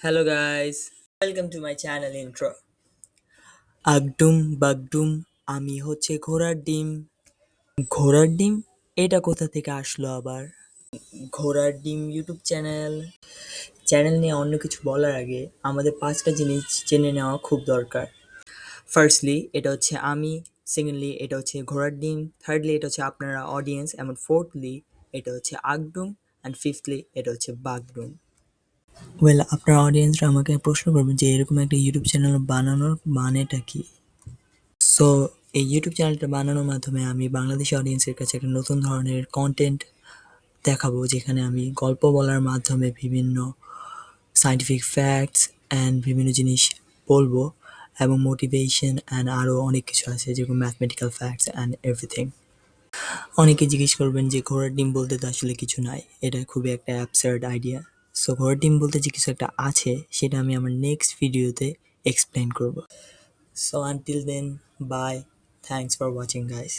Hello guys, welcome to my channel intro. আগডুম বাগডুম আমি হচ্ছে ঘোড়ার ডিম। ঘোড়ার ডিম এটা কোথা থেকে আসলো আবার? ঘোড়ার ডিম ইউটিউব চ্যানেল নিয়ে অন্য কিছু বলার আগে আমাদের পাঁচটা জিনিস জেনে নেওয়া খুব দরকার। ফার্স্টলি এটা হচ্ছে আমি, সেকেন্ডলি এটা হচ্ছে ঘোড়ার ডিম, থার্ডলি এটা হচ্ছে আপনারা অডিয়েন্স, এবং ফোর্থলি এটা হচ্ছে আগডুম, অ্যান্ড ফিফথলি এটা হচ্ছে বাগডুম। ওয়েল, আপনার অডিয়েন্সরা আমাকে প্রশ্ন করবেন যে এরকম একটা ইউটিউব চ্যানেল বানানোর মানেটা কি? সো এই ইউটিউব চ্যানেলটা বানানোর মাধ্যমে আমি বাংলাদেশি অডিয়েন্সের কাছে একটা নতুন ধরনের কন্টেন্ট দেখাবো, যেখানে আমি গল্প বলার মাধ্যমে বিভিন্ন সায়েন্টিফিক ফ্যাক্টস অ্যান্ড বিভিন্ন জিনিস বলবো, এবং মোটিভেশন অ্যান্ড আরও অনেক কিছু আছে, যেরকম ম্যাথমেটিক্যাল ফ্যাক্টস অ্যান্ড এভরিথিং। অনেকে জিজ্ঞেস করবেন যে ঘোড়ার ডিম বলতে তো আসলে কিছু নাই, এটা খুবই একটা অ্যাবসার্ড আইডিয়া। সো ঘোড়ার ডিম বলতে যে কিছু একটা আছে সেটা আমি আমার নেক্সট ভিডিওতে এক্সপ্লেন করব। So until then, bye. Thanks for watching, guys.